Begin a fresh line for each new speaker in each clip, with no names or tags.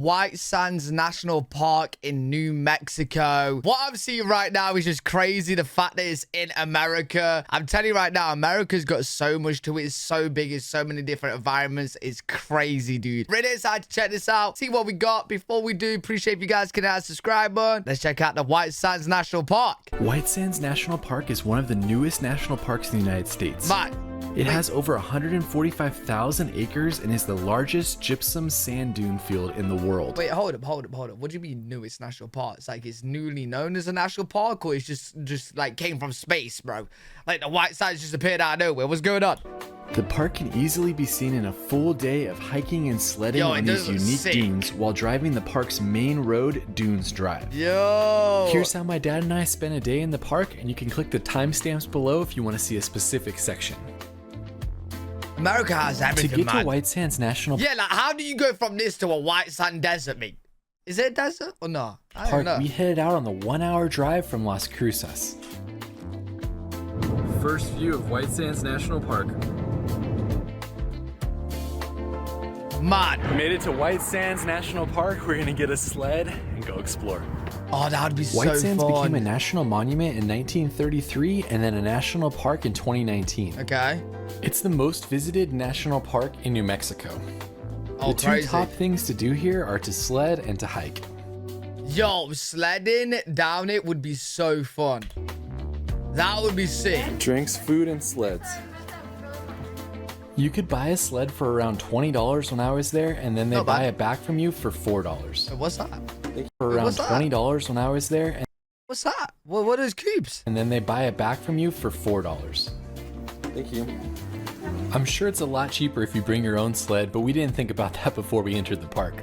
White Sands National Park in New Mexico. What I'm seeing right now is just crazy. The fact that it's in America. I'm telling you right now, America's got so much to it. It's so big. It's so many different environments. It's crazy, dude. Really excited to check this out. See what we got. Before we do, appreciate if you guys can hit that subscribe button. Let's check out the White Sands National Park.
White Sands National Park is one of the newest national parks in the United States. It has over 145,000 acres and is the largest gypsum sand dune field in the world.
Wait, hold up. What do you mean newest national park? It's like it's newly known as a national park, or it's just like came from space, bro? Like the White Sands just appeared out of nowhere. What's going on?
The park can easily be seen in a full day of hiking and sledding on these unique dunes while driving the park's main road, Dunes Drive.
Yo!
Here's how my dad and I spent a day in the park, and you can click the timestamps below if you want to see a specific section.
America has everything,
to get
man.
to White Sands National
Yeah, like how do you go from this to a white sand desert, mate? Is it a desert or no? I don't know.
We headed out on the 1-hour drive from Las Cruces. First view of White Sands National Park.
Man.
We made it to White Sands National Park. We're gonna get a sled and go explore.
Oh, that would be so fun.
White Sands became a national monument in 1933 and then a national park in 2019.
Okay.
It's the most visited national park in New Mexico.
Oh,
the two top things to do here are to sled and to hike.
Yo, sledding down it would be so fun. That would be sick.
Drinks, food, and sleds. You could buy a sled for around $20 when I was there, and then they buy it back from you for $4.
What's that?
For around $20 when I was there. And
what's that? What is cubes?
And then they buy it back from you for $4. Thank you. I'm sure it's a lot cheaper if you bring your own sled, but we didn't think about that before we entered the park.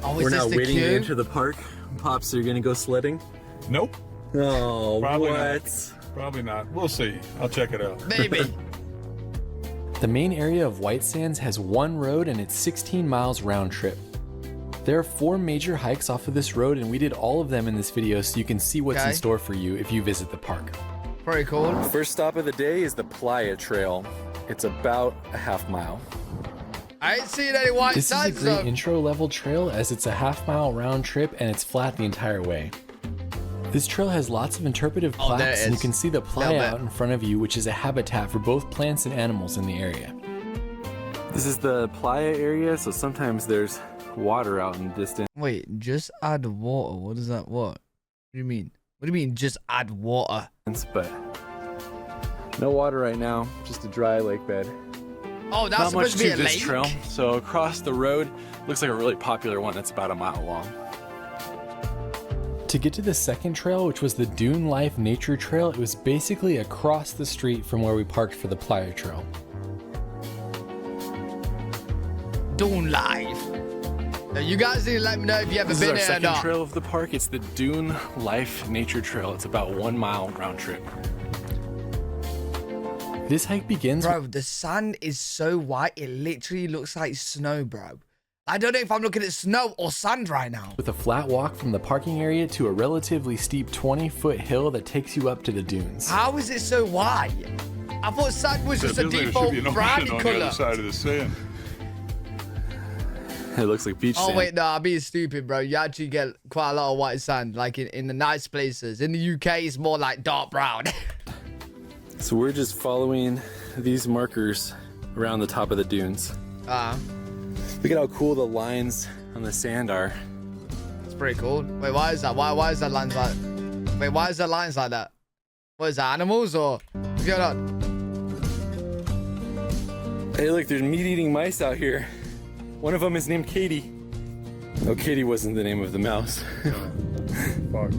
Oh,
we're now waiting to enter the park. Pops, are you gonna go sledding?
Nope.
Oh,
Probably
what?
Not. Probably not. We'll see. I'll check it out.
Maybe.
The main area of White Sands has one road and it's 16 miles round trip. There are 4 major hikes off of this road, and we did all of them in this video so you can see what's in store for you if you visit the park.
Pretty cool.
First stop of the day is the Playa Trail. It's about a half mile.
I ain't seen any white sands.
This is a great intro level trail as it's a half-mile round trip and it's flat the entire way. This trail has lots of interpretive plaques, and you can see the playa out in front of you, which is a habitat for both plants and animals in the area. This is the playa area, so sometimes there's water out in the distance.
Wait, just add water. What is that? What do you mean? What do you mean just add water?
But no water right now, just a dry lake bed.
Oh, that's supposed to be a lake?
Trail. So across the road, looks like a really popular one that's about a mile long. To get to the second trail, which was the Dune Life Nature Trail, it was basically across the street from where we parked for the Playa Trail.
Dune Life. Now, you guys need to let me know if you ever been there or not.
This is our second trail of the park. It's the Dune Life Nature Trail. It's about 1 mile round trip. This hike begins...
Bro, the sand is so white, it literally looks like snow, bro. I don't know if I'm looking at snow or sand right now.
With a flat walk from the parking area to a relatively steep 20-foot hill that takes you up to the dunes.
How is it so white? I thought sand was just a default Brandy color.
On the other side of the sand.
It looks like beach sand.
Oh wait, no, I'm being stupid, bro. You actually get quite a lot of white sand, like in the nice places. In the UK, it's more like dark brown.
So we're just following these markers around the top of the dunes. Look at how cool the lines on the sand are.
It's pretty cool. Wait, why is that? Why is that lines like? Wait, why is that lines like that? What is that? Animals or what's going on?
Hey, look, there's meat-eating mice out here. One of them is named Katie. Oh, Katie wasn't the name of the mouse.
Fox.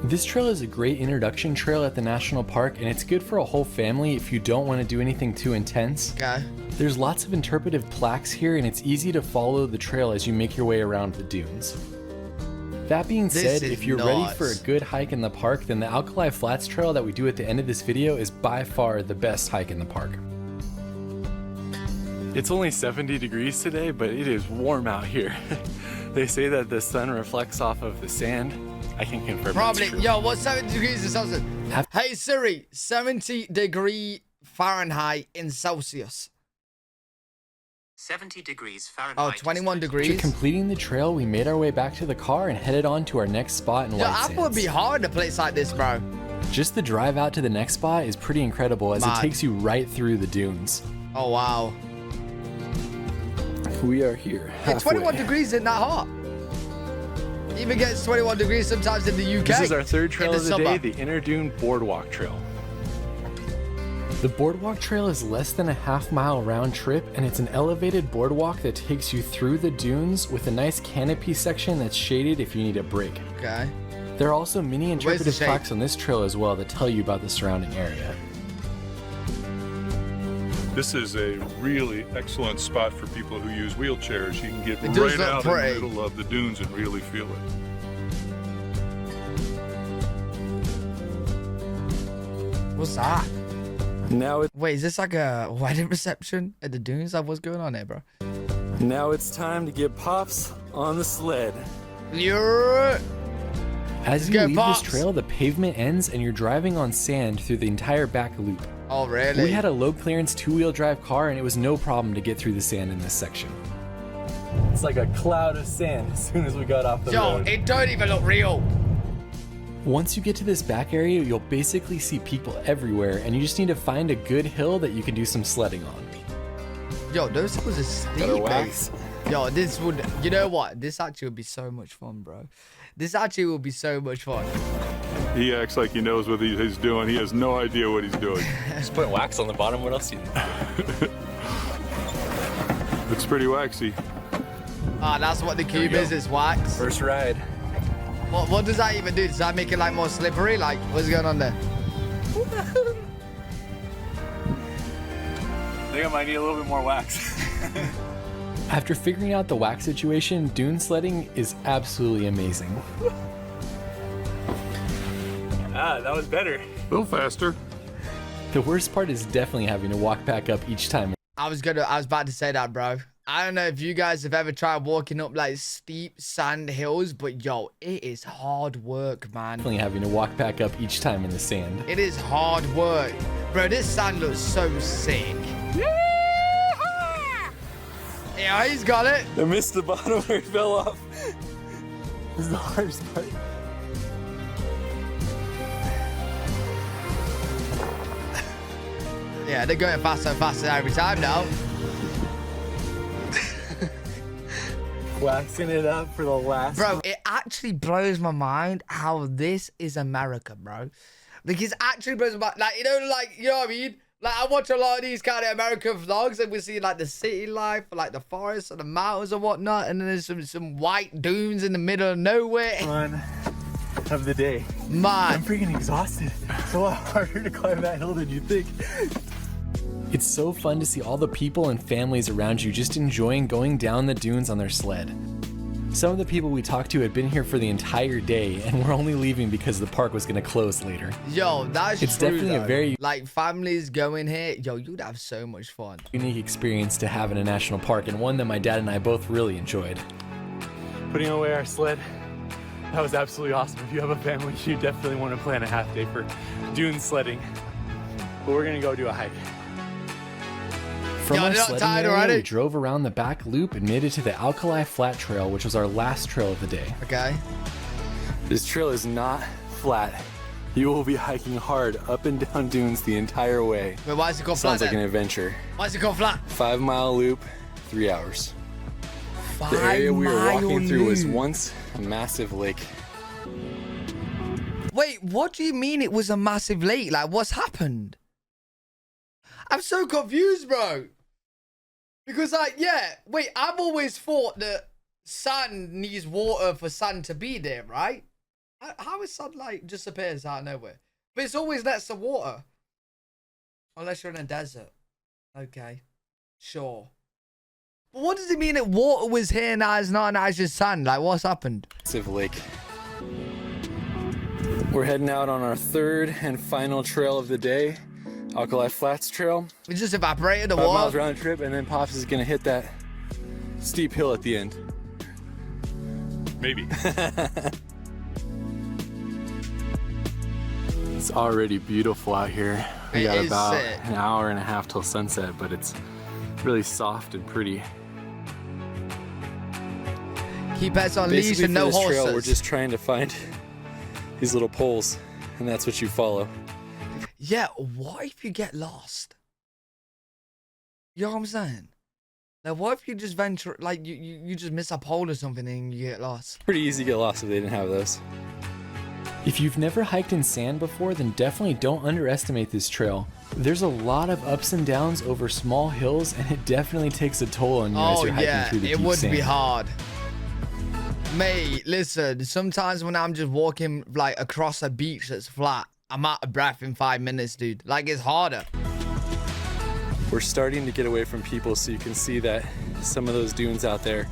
This trail is a great introduction trail at the national park, and it's good for a whole family if you don't want to do anything too intense.
Okay.
There's lots of interpretive plaques here, and it's easy to follow the trail as you make your way around the dunes. That being said, if you're ready for a good hike in the park, then the Alkali Flats Trail that we do at the end of this video is by far the best hike in the park. It's only 70 degrees today, but it is warm out here. They say that the sun reflects off of the sand. I can confirm
Probably.
that's true.
Yo, what's 70 degrees in Celsius? Hey Siri, 70 degree Fahrenheit in Celsius.
70 degrees Fahrenheit.
Oh, 21 degrees.
After completing the trail, we made our way back to the car and headed on to our next spot in White Sands.
I thought it'd be hard in a place like this, bro.
Just the drive out to the next spot is pretty incredible as it takes you right through the dunes.
Oh, wow.
We are here.
Hey, 21 degrees isn't that hot. Even gets 21 degrees sometimes in the UK.
This is our third trail of the day, the Inner Dune Boardwalk Trail. The Boardwalk Trail is less than a half-mile round trip, and it's an elevated boardwalk that takes you through the dunes with a nice canopy section that's shaded if you need a break.
Okay.
There are also many interpretive plaques on this trail as well that tell you about the surrounding area.
This is a really excellent spot for people who use wheelchairs. You can get right out in the middle of the dunes and really feel it.
What's that?
Now
Wait, is this like a wedding reception at the dunes? Like, what's going on here, bro?
Now it's time to get Pops on the sled. As you leave this trail, the pavement ends and you're driving on sand through the entire back loop.
Oh, really?
We had a low clearance 2-wheel drive car and it was no problem to get through the sand in this section. It's like a cloud of sand as soon as we got off the road.
It don't even look real.
Once you get to this back area, you'll basically see people everywhere and you just need to find a good hill that you can do some sledding on.
Yo, those hills are steep, man. Yo, this would, you know what? This actually would be so much fun, bro. This actually will be so much fun.
He acts like he knows what he's doing. He has no idea what he's doing.
Just putting wax on the bottom. What else do you do?
Looks pretty waxy.
Ah, that's what the cube is. It's wax.
First ride.
What does that even do? Does that make it like more slippery? Like, what's going on there?
I think I might need a little bit more wax. After figuring out the wax situation, dune sledding is absolutely amazing. That was better.
A little faster.
The worst part is definitely having to walk back up each time.
I was about to say that, bro. I don't know if you guys have ever tried walking up like steep sand hills, but yo, it is hard work, man.
Definitely having to walk back up each time in the sand.
It is hard work. Bro, this sand looks so sick. Yeah, he's got it.
I missed the bottom where it fell off. This is the hardest part.
Yeah, they're going faster and faster every time now.
Waxing it up for the last.
Bro, it actually blows my mind how this is America, bro. Like, it actually blows my mind. Like, you know what I mean? Like, I watch a lot of these kind of American vlogs and we see, like, the city life, like the forests and the mountains and whatnot. And then there's some white dunes in the middle of nowhere.
Fun of the day.
Man.
I'm freaking exhausted. It's a lot harder to climb that hill than you think. It's so fun to see all the people and families around you just enjoying going down the dunes on their sled. Some of the people we talked to had been here for the entire day and were only leaving because the park was going to close later.
Yo, that's
It's
true,
definitely
though.
a very
like families going here. Yo, you'd have so much fun.
Unique experience to have in a national park, and one that my dad and I both really enjoyed. Putting away our sled, that was absolutely awesome. If you have a family, you definitely want to plan a half day for dune sledding. But we're going to go do a hike. From our sledding area, we drove around the back loop and made it to the Alkali Flat Trail, which was our last trail of the day.
Okay.
This trail is not flat. You will be hiking hard up and down dunes the entire way.
Wait, why is it called flat?
Sounds like an adventure.
Why is it called flat?
5-mile loop, 3 hours. The area we were walking through was once a massive lake.
Wait, what do you mean it was a massive lake? Like, what's happened? I'm so confused, bro. Because, like, yeah, wait, I've always thought that sand needs water for sand to be there, right? How is sand, like, just appears out of nowhere? But it's always next to water. Unless you're in a desert. Okay. Sure. But what does it mean that water was here now it's not now it's just sand? Like, what's happened?
Massive lake. We're heading out on our third and final trail of the day. Alkali Flats Trail.
We just evaporated the
5
water.
miles round trip, and then Pops is gonna hit that steep hill at the end.
Maybe.
It's already beautiful out here. We got about
sick.
an hour and a half till sunset, but it's really soft and pretty.
Keep pets on leash and no horses.
Trail, we're just trying to find these little poles, and that's what you follow.
Yeah, what if you get lost? You know what I'm saying? Like, what if you just venture, like, you just miss a pole or something and you get lost?
Pretty easy to get lost if they didn't have those. If you've never hiked in sand before, then definitely don't underestimate this trail. There's a lot of ups and downs over small hills, and it definitely takes a toll on you as you're hiking through the deep sand.
It would be hard. Mate, listen, sometimes when I'm just walking like across a beach that's flat, I'm out of breath in 5 minutes, dude. Like, it's harder.
We're starting to get away from people, so you can see that some of those dunes out there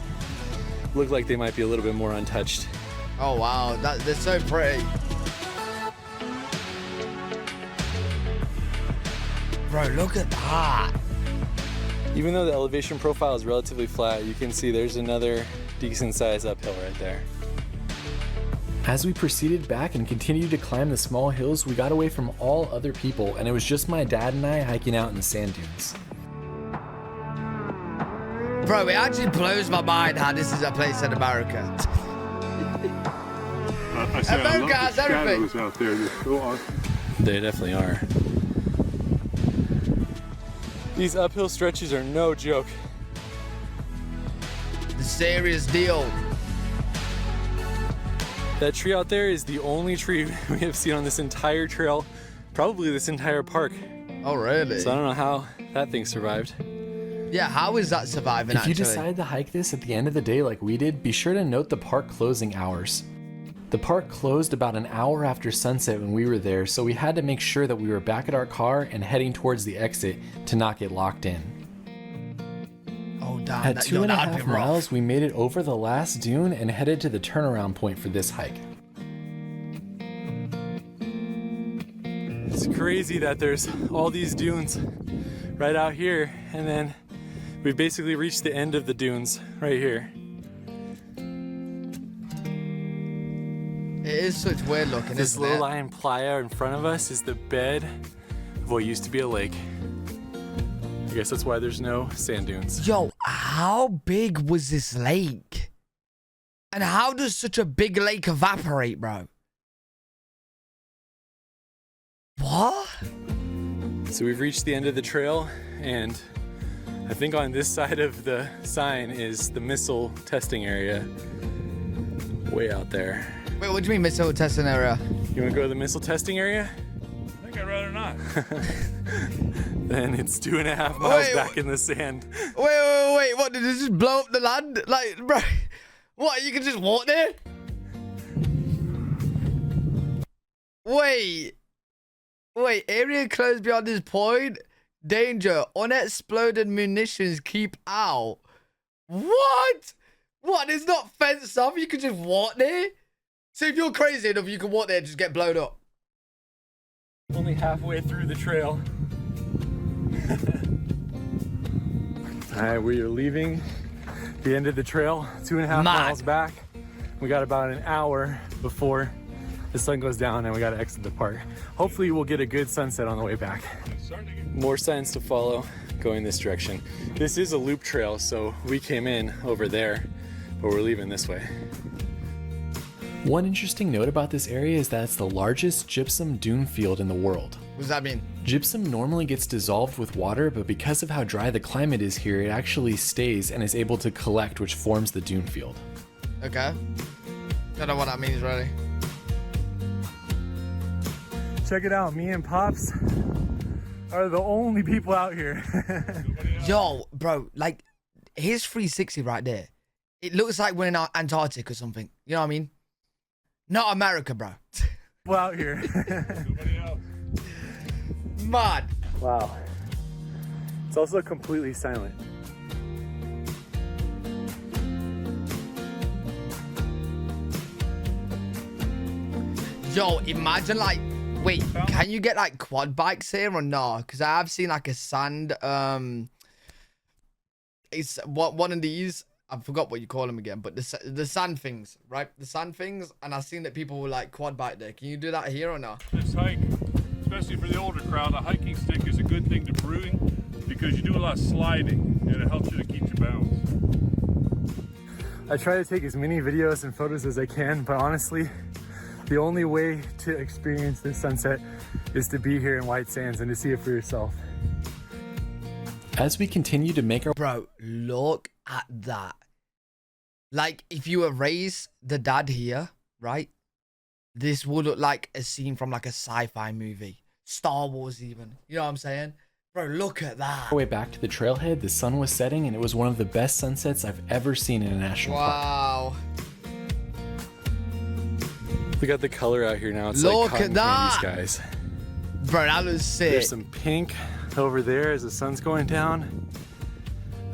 look like they might be a little bit more untouched.
Oh, wow. They're so pretty. Bro, look at that.
Even though the elevation profile is relatively flat, you can see there's another decent sized uphill right there. As we proceeded back and continued to climb the small hills, we got away from all other people, and it was just my dad and I hiking out in the sand dunes.
Bro, it actually blows my mind how this is a place in America.
America has everything. Out there. They're so awesome.
They definitely are. These uphill stretches are no joke.
The serious deal.
That tree out there is the only tree we have seen on this entire trail, probably this entire park.
Oh, really?
So I don't know how that thing survived.
Yeah, how is that surviving,
If you decide to hike this at the end of the day like we did, be sure to note the park closing hours. The park closed about an hour after sunset when we were there, so we had to make sure that we were back at our car and heading towards the exit to not get locked in.
Oh, damn.
At 2.5 miles, we made it over the last dune and headed to the turnaround point for this hike. It's crazy that there's all these dunes right out here, and then we've basically reached the end of the dunes right here.
It is such weird looking,
This low-lying playa in front of us is the bed of what used to be a lake. I guess that's why there's no sand dunes.
Yo, how big was this lake? And how does such a big lake evaporate, bro? What?
So we've reached the end of the trail, and I think on this side of the sign is the missile testing area. Way out there.
Wait, what do you mean missile testing area?
You want to go to the missile testing area?
I think I'd rather not.
Then it's 2.5 miles back in the sand.
Wait. What, did it just blow up the land? Like, bro, what, you can just walk there? Wait, area closed beyond this point. Danger, unexploded munitions, keep out. What? What, it's not fenced off, you can just walk there? So if you're crazy enough, you can walk there and just get blown up.
Only halfway through the trail. All right, we are leaving the end of the trail, 2.5 miles back. We got about an hour before the sun goes down and we got to exit the park. Hopefully we'll get a good sunset on the way back. More signs to follow going this direction. This is a loop trail, so we came in over there, but we're leaving this way. One interesting note about this area is that it's the largest gypsum dune field in the world.
What does that mean?
Gypsum normally gets dissolved with water, but because of how dry the climate is here, it actually stays and is able to collect, which forms the dune field.
Okay. Don't know what that means, really.
Check it out, me and Pops are the only people out here.
Yo, bro, like, here's 360 right there. It looks like we're in Antarctica or something. You know what I mean? Not America, bro.
People out here.
Mad.
Wow. It's also completely silent.
Yo, imagine like, wait, can you get like quad bikes here or no? Because I have seen like a sand, it's one of these. I forgot what you call them again, but the sand things, right? The sand things, and I've seen that people will like quad bike there. Can you do that here or no?
This hike, especially for the older crowd, a hiking stick is a good thing to bring because you do a lot of sliding. and it helps you to keep your balance.
I try to take as many videos and photos as I can, but honestly, the only way to experience this sunset is to be here in White Sands and to see it for yourself. As we continue to make our...
Bro, look at that. Like, if you erase the dad here, right? This would look like a scene from like a sci-fi movie. Star Wars even. You know what I'm saying? Bro, look at that.
On our way back to the trailhead, the sun was setting and it was one of the best sunsets I've ever seen in a national park.
Wow.
Look at the color out here now. It's
look
like
at that.
Candies, guys.
Bro, that looks sick.
There's some pink over there as the sun's going down.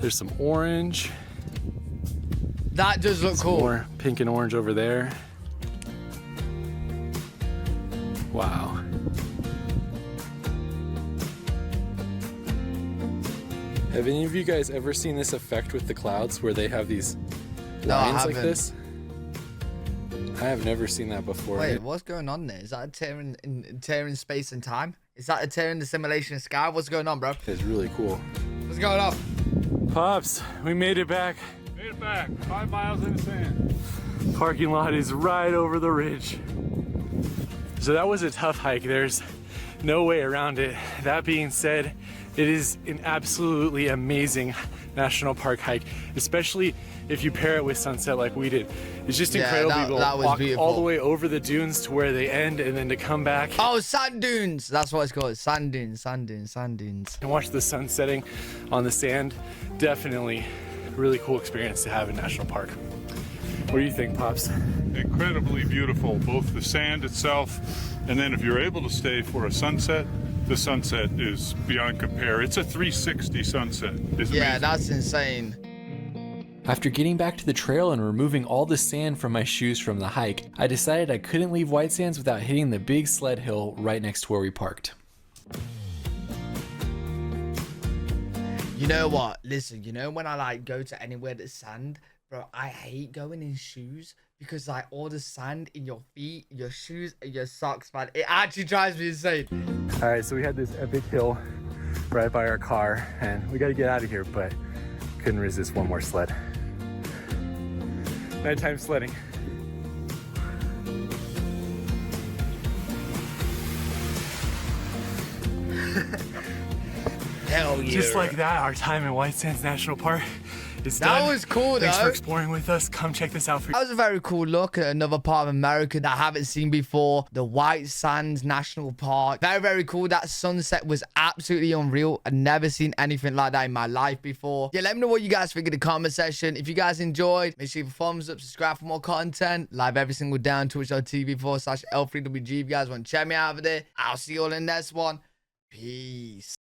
There's some orange.
That does look cool.
More pink and orange over there. Wow. Have any of you guys ever seen this effect with the clouds where they have these lines like this? I have never seen that before.
Wait, what's going on there? Is that a tear in space and time? Is that a tear in the simulation sky? What's going on, bro?
It's really cool.
What's going on?
Pops, we made it back.
Made it back, 5 miles in the sand.
Parking lot is right over the ridge. So that was a tough hike. There's no way around it. That being said, it is an absolutely amazing national park hike, especially if you pair it with sunset like we did. It's just incredible.
That was beautiful.
All the way over the dunes to where they end and then to come back.
Oh, sand dunes. That's what it's called. Sand dunes, sand dunes, sand dunes.
And watch the sun setting on the sand. Definitely really cool experience to have in national park. What do you think, Pops?
Incredibly beautiful, both the sand itself, and then if you're able to stay for a sunset, the sunset is beyond compare. It's a 360 sunset. It's
yeah,
amazing.
that's insane.
After getting back to the trail and removing all the sand from my shoes from the hike, I decided I couldn't leave White Sands without hitting the big sled hill right next to where we parked.
You know what? Listen, you know when I like go to anywhere that's sand, bro, I hate going in shoes because like all the sand in your feet, your shoes, and your socks, man. It actually drives me insane.
All right, so we had this epic hill right by our car and we got to get out of here, but couldn't resist one more sled. Nighttime sledding.
Hell yeah.
Just like that, our time in White Sands National Park is done.
That was cool,
Thanks
though.
for exploring with us. Come check this out for
That was a very cool look at another part of America that I haven't seen before. The White Sands National Park. Very, very cool. That sunset was absolutely unreal. I've never seen anything like that in my life before. Yeah, let me know what you guys think in the comment section. If you guys enjoyed, make sure you leave a thumbs up, subscribe for more content. Live every single day on twitch.tv/L3WG. If you guys want to check me out over there, I'll see you all in the next one. Peace.